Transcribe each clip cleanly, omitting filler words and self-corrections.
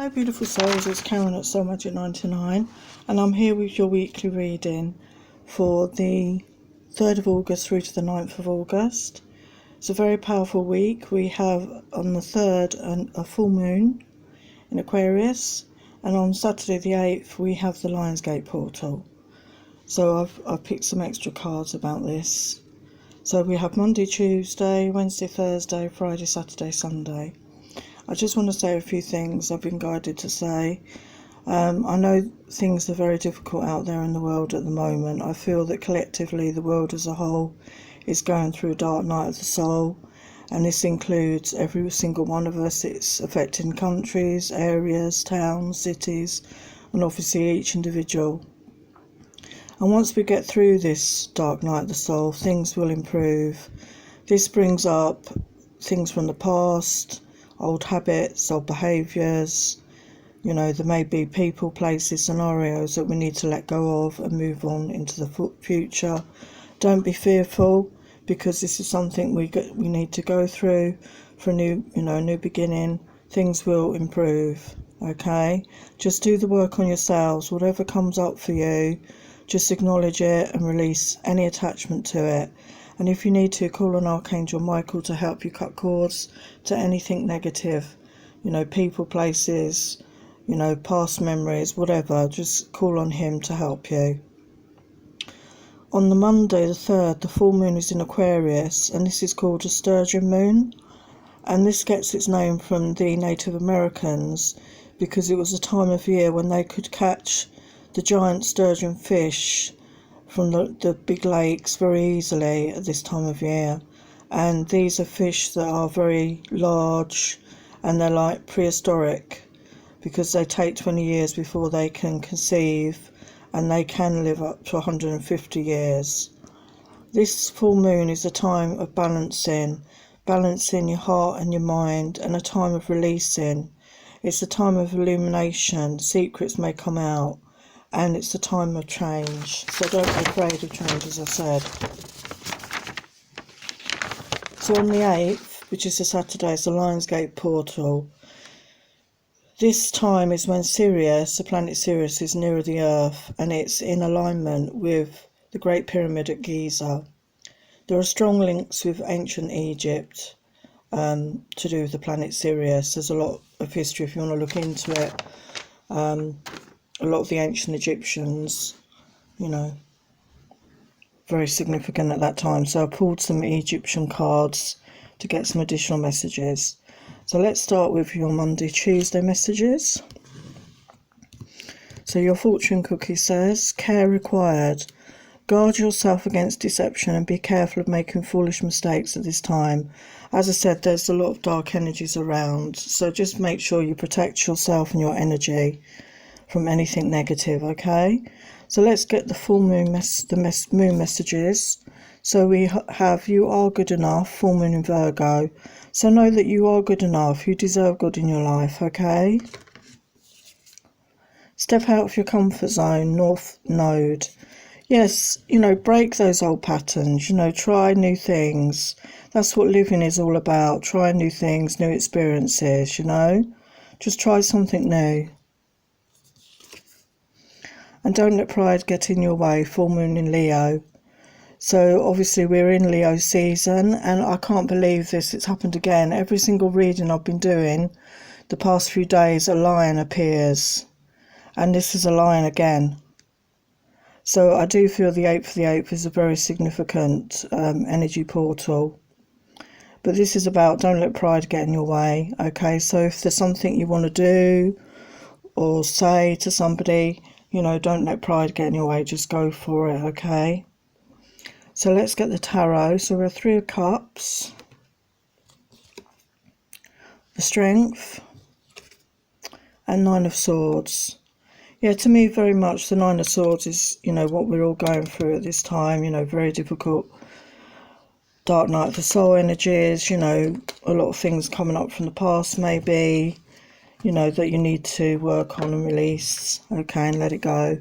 Hello beautiful souls, it's Karen at Soul Magic 99 and I'm here with your weekly reading for the 3rd of August through to the 9th of August. It's a very powerful week. We have on the 3rd a full moon in Aquarius, and on Saturday the 8th we have the Lionsgate portal. So I've picked some extra cards about this. So we have Monday, Tuesday, Wednesday, Thursday, Friday, Saturday, Sunday. I just want to say a few things I've been guided to say. I know things are very difficult out there in the world at the moment. I feel that collectively the world as a whole is going through a dark night of the soul, and this includes every single one of us. It's affecting countries, areas, towns, cities, and obviously each individual. And once we get through this dark night of the soul, things will improve. This brings up things from the past, old habits, old behaviours. You know, there may be people, places, scenarios that we need to let go of and move on into the future. Don't be fearful, because this is something we need to go through for a new beginning. Things will improve. Okay, just do the work on yourselves. Whatever comes up for you, just acknowledge it and release any attachment to it. And if you need to, call on Archangel Michael to help you cut cords to anything negative. You know, people, places, you know, past memories, whatever. Just call on him to help you. On the Monday, the 3rd, the full moon is in Aquarius, and this is called a sturgeon moon. And this gets its name from the Native Americans, because it was a time of year when they could catch the giant sturgeon fish from the big lakes very easily at this time of year. And these are fish that are very large, and they're like prehistoric, because they take 20 years before they can conceive, and they can live up to 150 years. This full moon is a time of balancing your heart and your mind, and a time of releasing. It's a time of illumination. Secrets may come out, and it's a time of change. So don't be afraid of change, as I said. So on the 8th, which is a Saturday, it's the Lionsgate portal. This time is when Sirius, the planet Sirius, is nearer the Earth, and it's in alignment with the Great Pyramid at Giza. There are strong links with ancient Egypt to do with the planet Sirius. There's a lot of history if you want to look into it. A lot of the ancient Egyptians, you know, very significant at that time. So I pulled some Egyptian cards to get some additional messages. So let's start with your Monday, Tuesday messages. So your fortune cookie says, care required. Guard yourself against deception and be careful of making foolish mistakes at this time. As I said, there's a lot of dark energies around, so just make sure you protect yourself and your energy from anything negative, okay? So let's get the full moon moon messages. So we have, you are good enough, full moon in Virgo. So know that you are good enough. You deserve good in your life, okay? Step out of your comfort zone, North Node. Yes, you know, break those old patterns, you know, try new things. That's what living is all about. Try new things, new experiences, you know. Just try something new. And don't let pride get in your way, full moon in Leo. So obviously we're in Leo season, and I can't believe this, it's happened again. Every single reading I've been doing the past few days, a lion appears. And this is a lion again. So I do feel the 8th of the 8th is a very significant energy portal. But this is about don't let pride get in your way, okay? So if there's something you want to do or say to somebody, you know, don't let pride get in your way, just go for it, okay? So let's get the tarot. So we have 3 of Cups, the Strength, and 9 of Swords. Yeah, to me, very much the 9 of Swords is, you know, what we're all going through at this time, you know, very difficult, dark night of the soul energies, you know, a lot of things coming up from the past maybe, you know, that you need to work on and release, okay, and let it go.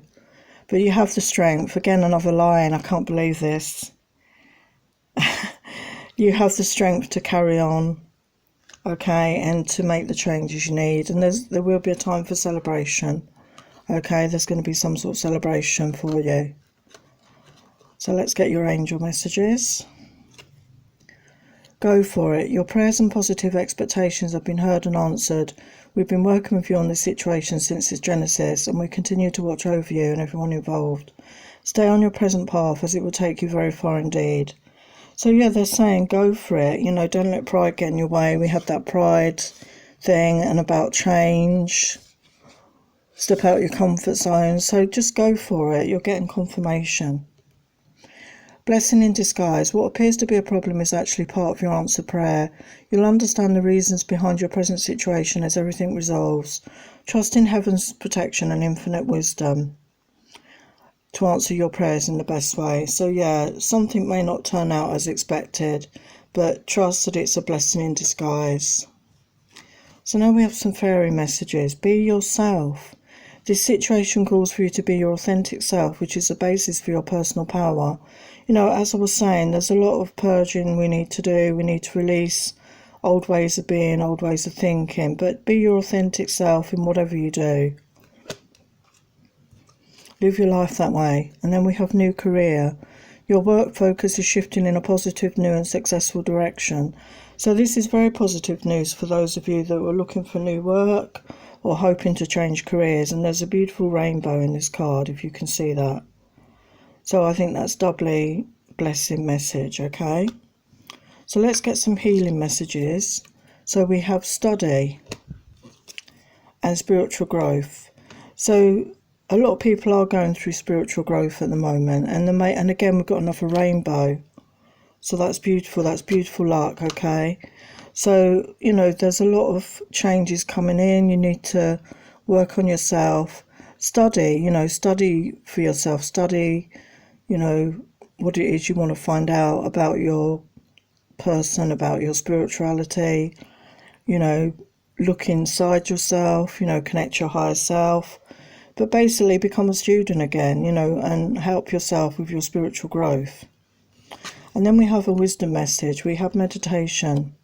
But you have the Strength. Again, another lion. I can't believe this. You have the strength to carry on. okay, and to make the changes you need. And there will be a time for celebration, okay? There's going to be some sort of celebration for you. So let's get your angel messages. Go for it. Your prayers and positive expectations have been heard and answered. We've been working with you on this situation since its genesis, and we continue to watch over you and everyone involved. Stay on your present path, as it will take you very far indeed. So yeah, they're saying go for it. You know, don't let pride get in your way. We have that pride thing and about change. Step out your comfort zone. So just go for it. You're getting confirmation. Blessing in disguise. What appears to be a problem is actually part of your answered prayer. You'll understand the reasons behind your present situation as everything resolves. Trust in heaven's protection and infinite wisdom to answer your prayers in the best way. So yeah, something may not turn out as expected, but trust that it's a blessing in disguise. So now we have some fairy messages. Be yourself. This situation calls for you to be your authentic self, which is the basis for your personal power. You know, as I was saying, there's a lot of purging we need to do. We need to release old ways of being, old ways of thinking, but be your authentic self in whatever you do. Live your life that way. And then we have new career. Your work focus is shifting in a positive, new and successful direction. So this is very positive news for those of you that were looking for new work or hoping to change careers. And there's a beautiful rainbow in this card, if you can see that. So I think that's doubly blessing message, okay? So let's get some healing messages. So we have study and spiritual growth. So a lot of people are going through spiritual growth at the moment, and again we've got another rainbow. So that's beautiful luck, okay? So, you know, there's a lot of changes coming in. You need to work on yourself. Study, you know, study for yourself. Study, you know, what it is you want to find out about your person, about your spirituality. You know, look inside yourself, you know, connect your higher self. But basically become a student again, you know, and help yourself with your spiritual growth. And then we have a wisdom message. We have meditation.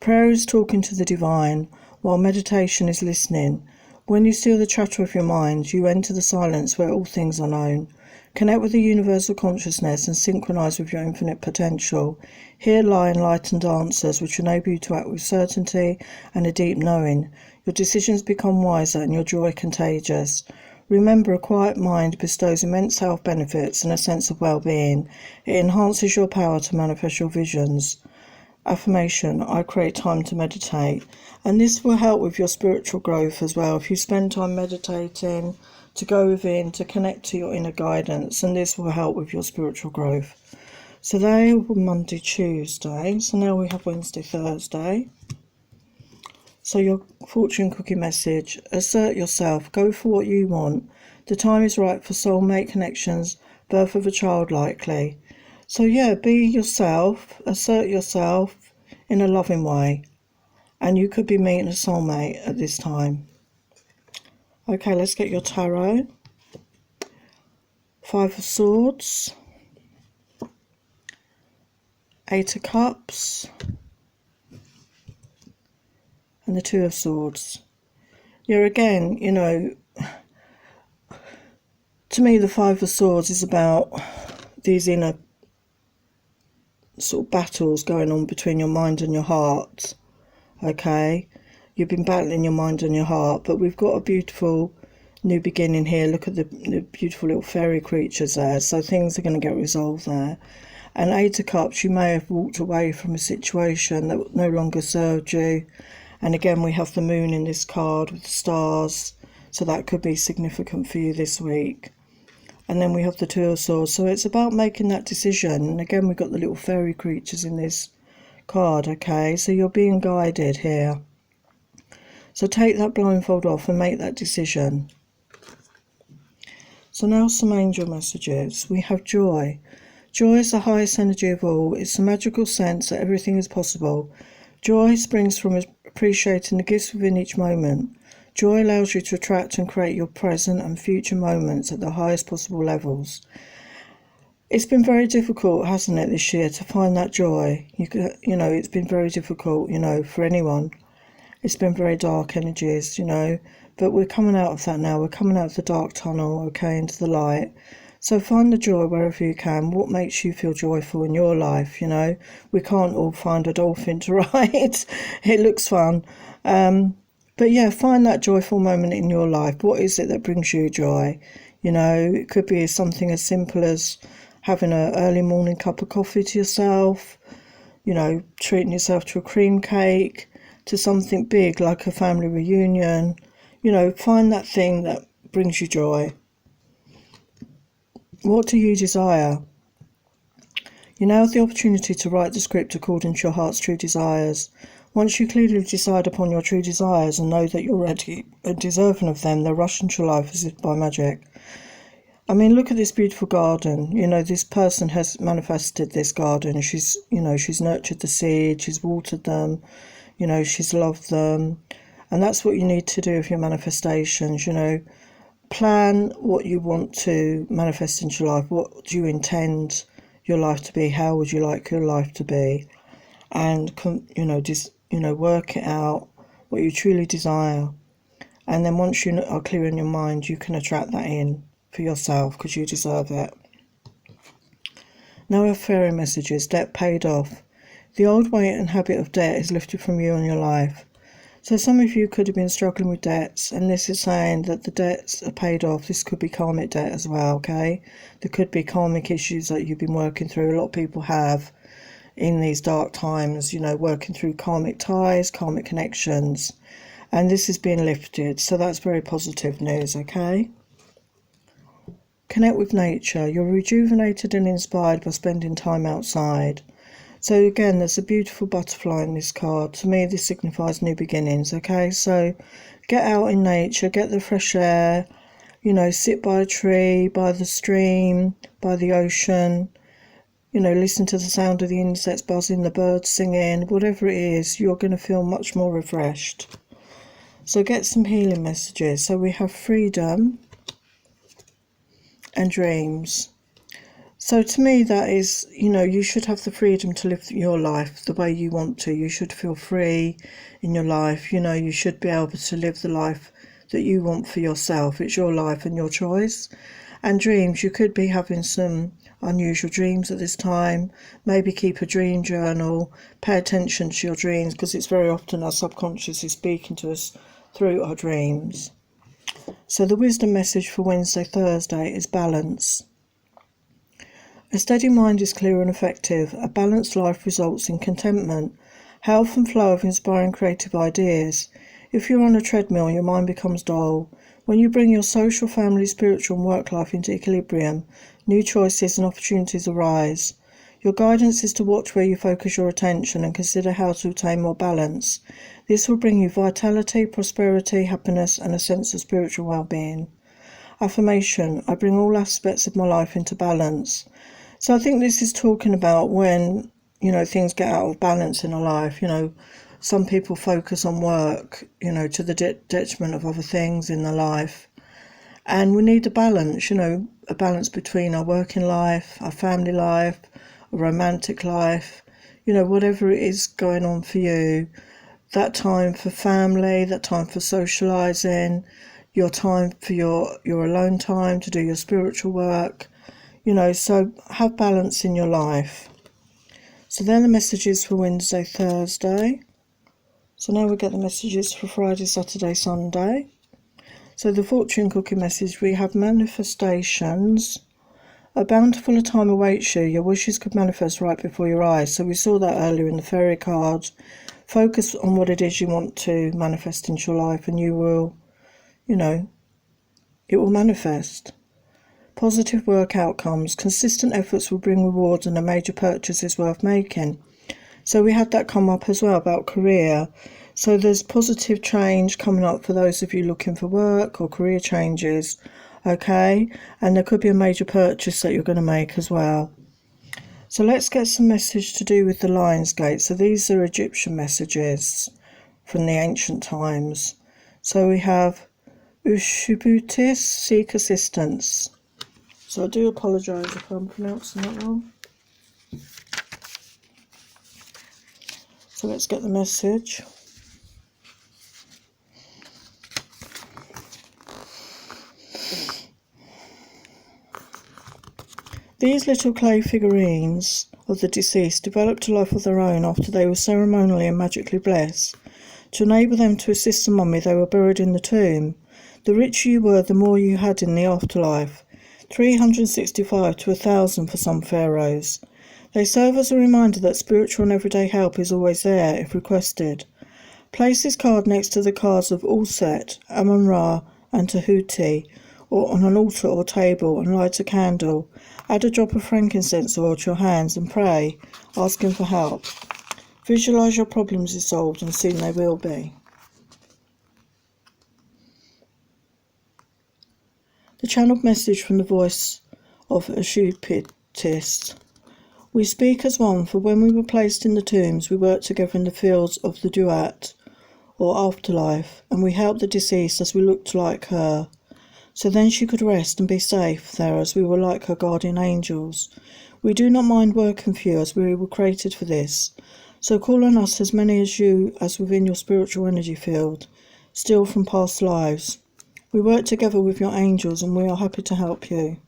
Prayer is talking to the divine, while meditation is listening. When you still the chatter of your mind, you enter the silence where all things are known. Connect with the universal consciousness and synchronize with your infinite potential. Here lie enlightened answers which enable you to act with certainty and a deep knowing. Your decisions become wiser and your joy contagious. Remember, a quiet mind bestows immense health benefits and a sense of well-being. It enhances your power to manifest your visions. Affirmation, I create time to meditate. And this will help with your spiritual growth as well. If you spend time meditating, to go within, to connect to your inner guidance, and this will help with your spiritual growth. So they were Monday, Tuesday. So now we have Wednesday, Thursday. So your fortune cookie message, assert yourself, go for what you want. The time is right for soulmate connections, birth of a child likely. So yeah, be yourself, assert yourself in a loving way. And you could be meeting a soulmate at this time. Okay, let's get your tarot. 5 of Swords. 8 of Cups. And the 2 of Swords. Yeah, again, you know, to me the 5 of Swords is about these inner sort of battles going on between your mind and your heart. Okay, you've been battling your mind and your heart, but we've got a beautiful new beginning here. Look at the beautiful little fairy creatures there. So things are going to get resolved there. And 8 of Cups, you may have walked away from a situation that no longer served you. And again, we have the moon in this card with the stars. So that could be significant for you this week. And then we have the 2 of Swords. So it's about making that decision. And again, we've got the little fairy creatures in this card, okay? So you're being guided here. So take that blindfold off and make that decision. So now some angel messages. We have joy. Joy is the highest energy of all. It's the magical sense that everything is possible. Joy springs from appreciating the gifts within each moment. Joy allows you to attract and create your present and future moments at the highest possible levels. It's been very difficult, hasn't it, this year to find that joy. You know, it's been very difficult, you know, for anyone. It's been very dark energies, you know, but we're coming out of that now. We're coming out of the dark tunnel, okay, into the light. So find the joy wherever you can. What makes you feel joyful in your life, you know? We can't all find a dolphin to ride. It looks fun. But yeah, find that joyful moment in your life. What is it that brings you joy? You know, it could be something as simple as having an early morning cup of coffee to yourself, you know, treating yourself to a cream cake, to something big like a family reunion. You know, find that thing that brings you joy. What do you desire? You now have the opportunity to write the script according to your heart's true desires. Once you clearly decide upon your true desires and know that you're ready and deserving of them, they'll rush into your life as if by magic. I mean, look at this beautiful garden. You know, this person has manifested this garden. She's, you know, she's nurtured the seed, she's watered them, you know, she's loved them. And that's what you need to do with your manifestations, you know. Plan what you want to manifest into your life. What do you intend your life to be? How would you like your life to be? And, you know, work it out, what you truly desire. And then once you are clear in your mind, you can attract that in for yourself because you deserve it. Now we have fairy messages. Debt paid off. The old weight and habit of debt is lifted from you and your life. So some of you could have been struggling with debts, and this is saying that the debts are paid off. This could be karmic debt as well, okay? There could be karmic issues that you've been working through. A lot of people have in these dark times, you know, working through karmic ties, karmic connections, and this is being lifted. So that's very positive news, okay? Connect with nature. You're rejuvenated and inspired by spending time outside. So again, there's a beautiful butterfly in this card. To me, this signifies new beginnings, okay? So get out in nature, get the fresh air, you know, sit by a tree, by the stream, by the ocean, you know, listen to the sound of the insects buzzing, the birds singing, whatever it is, you're going to feel much more refreshed. So get some healing messages. So we have freedom and dreams. So to me, that is, you know, you should have the freedom to live your life the way you want to. You should feel free in your life. You know, you should be able to live the life that you want for yourself. It's your life and your choice. And dreams, you could be having some unusual dreams at this time. Maybe keep a dream journal. Pay attention to your dreams because it's very often our subconscious is speaking to us through our dreams. So the wisdom message for Wednesday, Thursday is balance. A steady mind is clear and effective. A balanced life results in contentment, health and flow of inspiring creative ideas. If you're on a treadmill, your mind becomes dull. When you bring your social, family, spiritual and work life into equilibrium, new choices and opportunities arise. Your guidance is to watch where you focus your attention and consider how to attain more balance. This will bring you vitality, prosperity, happiness and a sense of spiritual well-being. Affirmation: I bring all aspects of my life into balance. So I think this is talking about when, you know, things get out of balance in our life. You know, some people focus on work, you know, to the detriment of other things in their life. And we need a balance, you know, a balance between our working life, our family life, a romantic life, you know, whatever it is going on for you. That time for family, that time for socialising, your time for your alone time to do your spiritual work. You know, so have balance in your life. So then the messages for Wednesday, Thursday. So now we get the messages for Friday, Saturday, Sunday. So the fortune cookie message, we have manifestations. A bountiful time awaits you. Your wishes could manifest right before your eyes. So we saw that earlier in the fairy card. Focus on what it is you want to manifest into your life and you will, you know, it will manifest. Positive work outcomes. Consistent efforts will bring rewards and a major purchase is worth making. So we had that come up as well about career. So there's positive change coming up for those of you looking for work or career changes, okay? And there could be a major purchase that you're going to make as well. So let's get some message to do with the Lionsgate. So these are Egyptian messages from the ancient times. So we have Ushubutis, seek assistance. So I do apologise if I'm pronouncing that wrong. So let's get the message. These little clay figurines of the deceased developed a life of their own after they were ceremonially and magically blessed. To enable them to assist the mummy, they were buried in the tomb. The richer you were, the more you had in the afterlife. 365 to 1,000 for some pharaohs. They serve as a reminder that spiritual and everyday help is always there if requested. Place this card next to the cards of All-Set, Amun-Ra and Tahuti, or on an altar or table, and light a candle. Add a drop of frankincense oil to your hands and pray, asking for help. Visualise your problems resolved, and soon they will be. The channeled message from the voice of a Ashupitist. We speak as one, for when we were placed in the tombs, we worked together in the fields of the Duat, or afterlife, and we helped the deceased as we looked like her. So then she could rest and be safe there, as we were like her guardian angels. We do not mind working for you, as we were created for this. So call on us, as many as you as within your spiritual energy field, still from past lives. We work together with your angels, and we are happy to help you.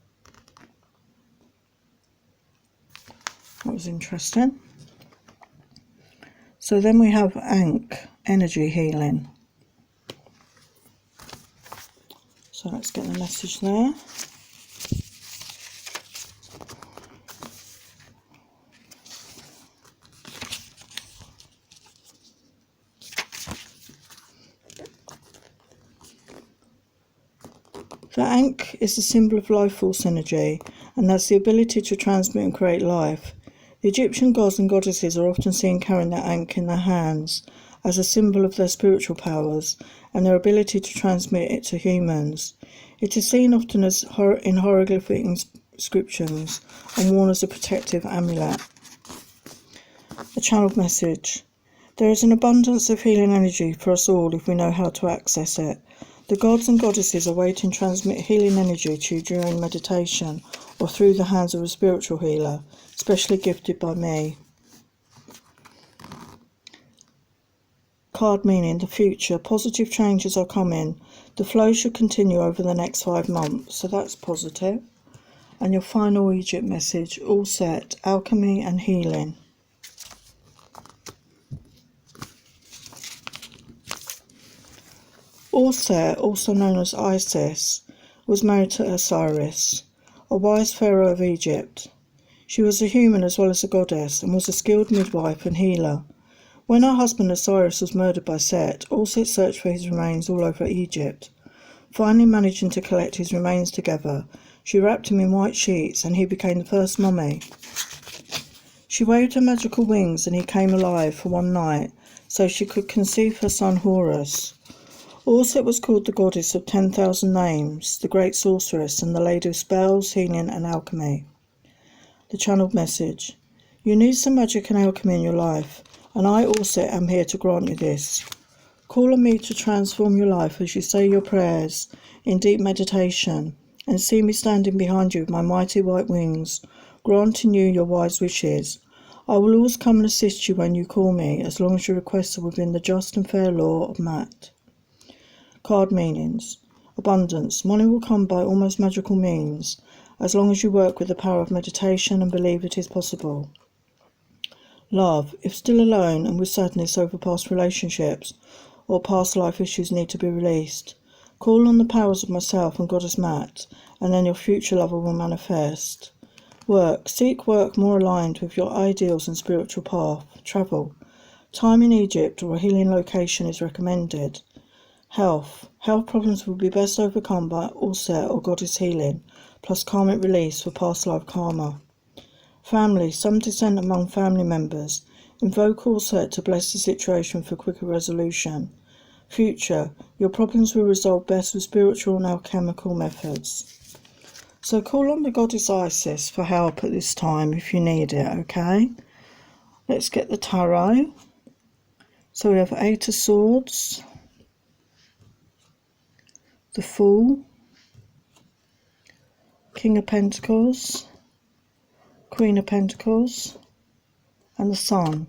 That was interesting. So then we have Ankh, energy healing. So let's get the message there. The Ankh is the symbol of life force energy, and that's the ability to transmit and create life. The Egyptian gods and goddesses are often seen carrying their Ankh in their hands as a symbol of their spiritual powers and their ability to transmit it to humans. It is seen often as in hieroglyphic inscriptions and worn as a protective amulet. A channeled message. There is an abundance of healing energy for us all if we know how to access it. The gods and goddesses are waiting to transmit healing energy to you during meditation or through the hands of a spiritual healer, specially gifted by me. Card meaning the future. Positive changes are coming. The flow should continue over the next 5 months, so that's positive. And your final Egypt message, all set, alchemy and healing. All-Set, also known as Isis, was married to Osiris, a wise pharaoh of Egypt. She was a human as well as a goddess, and was a skilled midwife and healer. When her husband Osiris was murdered by Set, All-Set searched for his remains all over Egypt. Finally managing to collect his remains together, she wrapped him in white sheets, and he became the first mummy. She waved her magical wings, and he came alive for one night, so she could conceive her son Horus. All-Set was called the goddess of 10,000 names, the great sorceress, and the lady of spells, healing, and alchemy. The channeled message. You need some magic and alchemy in your life, and I, All-Set, am here to grant you this. Call on me to transform your life as you say your prayers in deep meditation, and see me standing behind you with my mighty white wings, granting you your wise wishes. I will always come and assist you when you call me, as long as your requests are within the just and fair law of Mat. Card meanings. Abundance. Money will come by almost magical means, as long as you work with the power of meditation and believe it is possible. Love. If still alone and with sadness over past relationships or past life issues need to be released, call on the powers of myself and Goddess Mat, and then your future lover will manifest. Work. Seek work more aligned with your ideals and spiritual path. Travel. Time in Egypt or a healing location is recommended. Health. Health problems will be best overcome by All-Set or Goddess healing, plus karmic release for past life karma. Family. Some dissent among family members. Invoke All-Set to bless the situation for quicker resolution. Future. Your problems will resolve best with spiritual and alchemical methods. So call on the Goddess Isis for help at this time if you need it, okay? Let's get the tarot. So we have 8 of Swords, the Fool, King of Pentacles, Queen of Pentacles, and the Sun.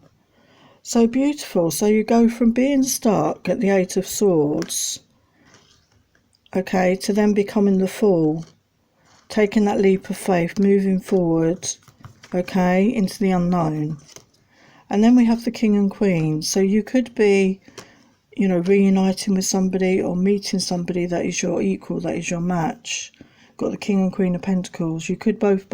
So beautiful. So you go from being stuck at the Eight of Swords, okay, to then becoming the Fool, taking that leap of faith, moving forward, okay, into the unknown. And then we have the King and Queen. So you could be, you know, reuniting with somebody or meeting somebody that is your equal, that is your match. Got the King and Queen of Pentacles. You could both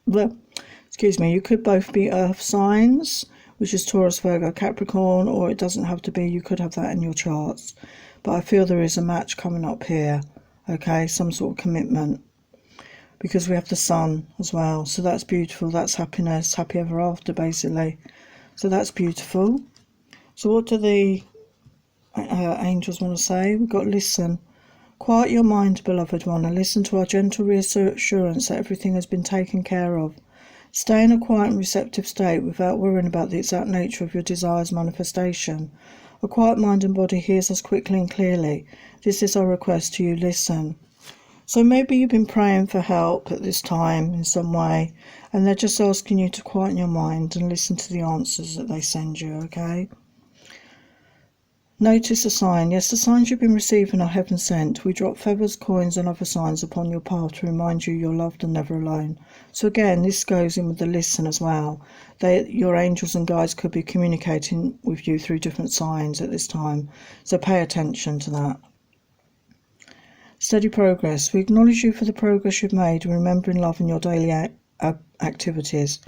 you could both be earth signs, which is Taurus, Virgo, Capricorn, or it doesn't have to be. You could have that in your charts. But I feel there is a match coming up here, okay, some sort of commitment, because we have the Sun as well. So that's beautiful. That's happiness, happy ever after, basically. So that's beautiful. So what do the angels want to say? We've got listen. Quiet your mind, beloved one, and listen to our gentle reassurance that everything has been taken care of. Stay in a quiet and receptive state without worrying about the exact nature of your desire's manifestation. A quiet mind and body hears us quickly and clearly. This is our request to you. Listen. So maybe you've been praying for help at this time in some way, and they're just asking you to quieten your mind and listen to the answers that they send you, okay? Notice a sign. Yes, the signs you've been receiving are heaven sent. We drop feathers, coins and other signs upon your path to remind you you're loved and never alone. So again, this goes in with the listen as well. Your angels and guides could be communicating with you through different signs at this time. So pay attention to that. Steady progress. We acknowledge you for the progress you've made and remember in love in your daily activities.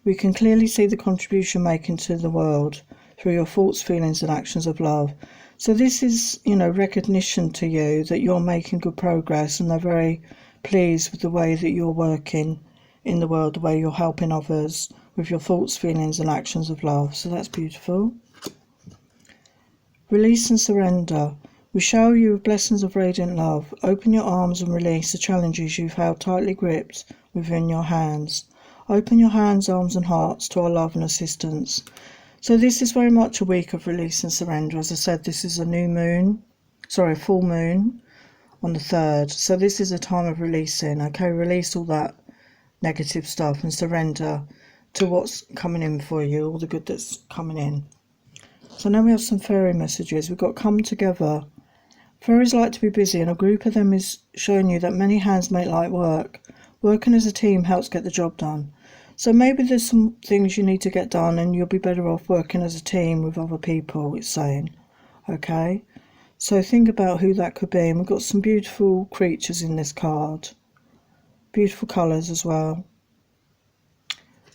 We can clearly see the contribution making to the world through your thoughts, feelings and actions of love. So this is, you know, recognition to you that you're making good progress, and they're very pleased with the way that you're working in the world, the way you're helping others with your thoughts, feelings and actions of love. So that's beautiful. Release and surrender. We shower you with blessings of radiant love. Open your arms and release the challenges you've held tightly gripped within your hands. Open your hands, arms and hearts to our love and assistance. So this is very much a week of release and surrender. As I said, this is a full moon on the 3rd. So this is a time of releasing, okay? Release all that negative stuff and surrender to what's coming in for you, all the good that's coming in. So now we have some fairy messages. We've got come together. Fairies like to be busy, and a group of them is showing you that many hands make light work. Working as a team helps get the job done. So maybe there's some things you need to get done and you'll be better off working as a team with other people, it's saying. Okay? So think about who that could be. And we've got some beautiful creatures in this card. Beautiful colours as well.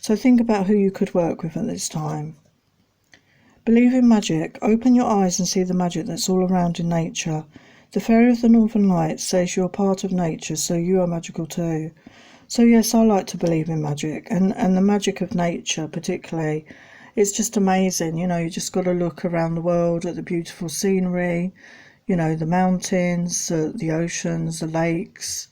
So think about who you could work with at this time. Believe in magic. Open your eyes and see the magic that's all around in nature. The Fairy of the Northern Lights says you're part of nature, so you are magical too. So yes, I like to believe in magic, and the magic of nature particularly. It's just amazing, you know, you just got to look around the world at the beautiful scenery, you know, the mountains, the oceans, the lakes,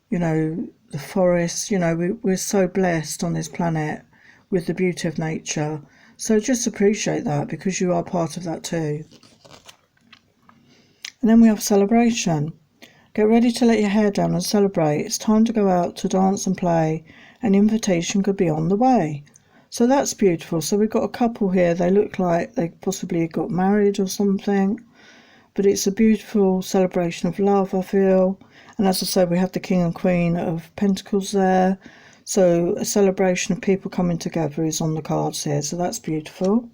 you know, the forests. You know, we're so blessed on this planet with the beauty of nature. So just appreciate that, because you are part of that too. And then we have celebration. Get ready to let your hair down and celebrate. It's time to go out to dance and play. An invitation could be on the way. So that's beautiful. So we've got a couple here. They look like they possibly got married or something. But it's a beautiful celebration of love, I feel. And as I said, we have the King and Queen of Pentacles there. So a celebration of people coming together is on the cards here. So that's beautiful.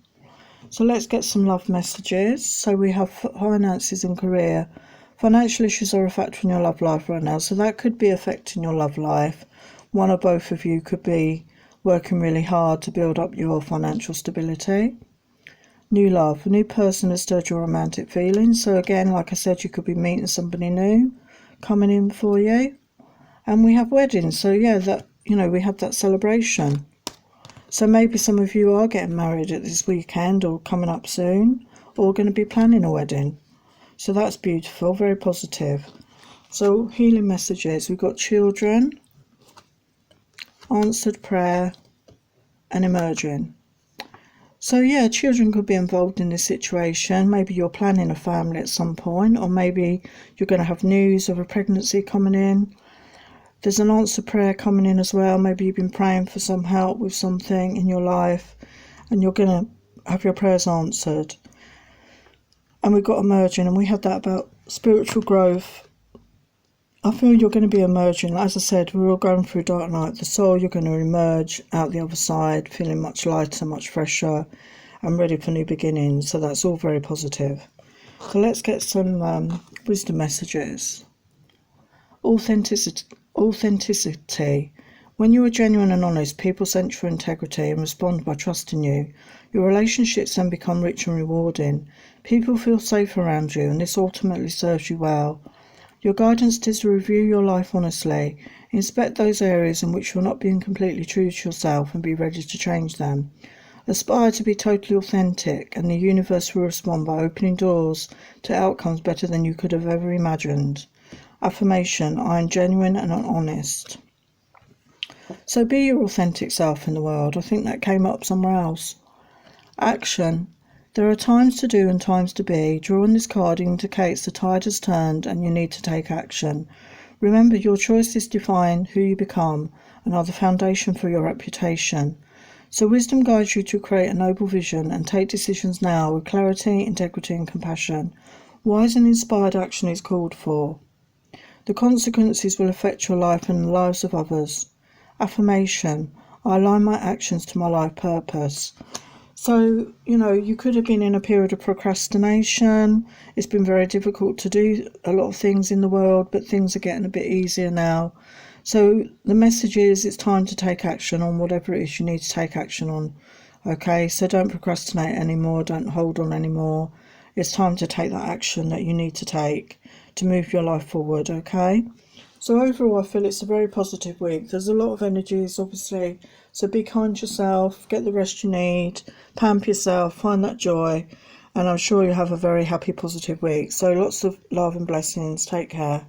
So let's get some love messages. So we have finances and career. Financial issues are a factor in your love life right now, so that could be affecting your love life. One or both of you could be working really hard to build up your financial stability. New love. A new person has stirred your romantic feelings. So again, like I said, you could be meeting somebody new coming in for you. And we have weddings. So yeah, that, you know, we have that celebration. So maybe some of you are getting married at this weekend or coming up soon, or going to be planning a wedding. So that's beautiful, very positive. So healing messages. We've got children, answered prayer, and emerging. So yeah, children could be involved in this situation. Maybe you're planning a family at some point, or maybe you're going to have news of a pregnancy coming in. There's an answer prayer coming in as well. Maybe you've been praying for some help with something in your life and you're going to have your prayers answered. And we've got emerging, and we had that about spiritual growth. I feel you're going to be emerging. As I said, we're all going through dark night. The soul, you're going to emerge out the other side, feeling much lighter, much fresher, and ready for new beginnings. So that's all very positive. So let's get some wisdom messages. Authenticity. When you are genuine and honest, people sense your integrity and respond by trusting you. Your relationships then become rich and rewarding. People feel safe around you, and this ultimately serves you well. Your guidance is to review your life honestly. Inspect those areas in which you're not being completely true to yourself and be ready to change them. Aspire to be totally authentic, and the universe will respond by opening doors to outcomes better than you could have ever imagined. Affirmation: I am genuine and honest. So be your authentic self in the world. I think that came up somewhere else. Action. There are times to do and times to be. Drawing this card indicates the tide has turned and you need to take action. Remember, your choices define who you become and are the foundation for your reputation. So wisdom guides you to create a noble vision and take decisions now with clarity, integrity and compassion. Wise and inspired action is called for. The consequences will affect your life and the lives of others. Affirmation: I align my actions to my life purpose. So, you could have been in a period of procrastination. It's been very difficult to do a lot of things in the world, but things are getting a bit easier now. So the message is it's time to take action on whatever it is you need to take action on. Okay, so don't procrastinate anymore, don't hold on anymore. It's time to take that action that you need to take to move your life forward, okay? So overall, I feel it's a very positive week. There's a lot of energies, obviously. So be kind to yourself, get the rest you need, pamper yourself, find that joy, and I'm sure you'll have a very happy, positive week. So lots of love and blessings. Take care.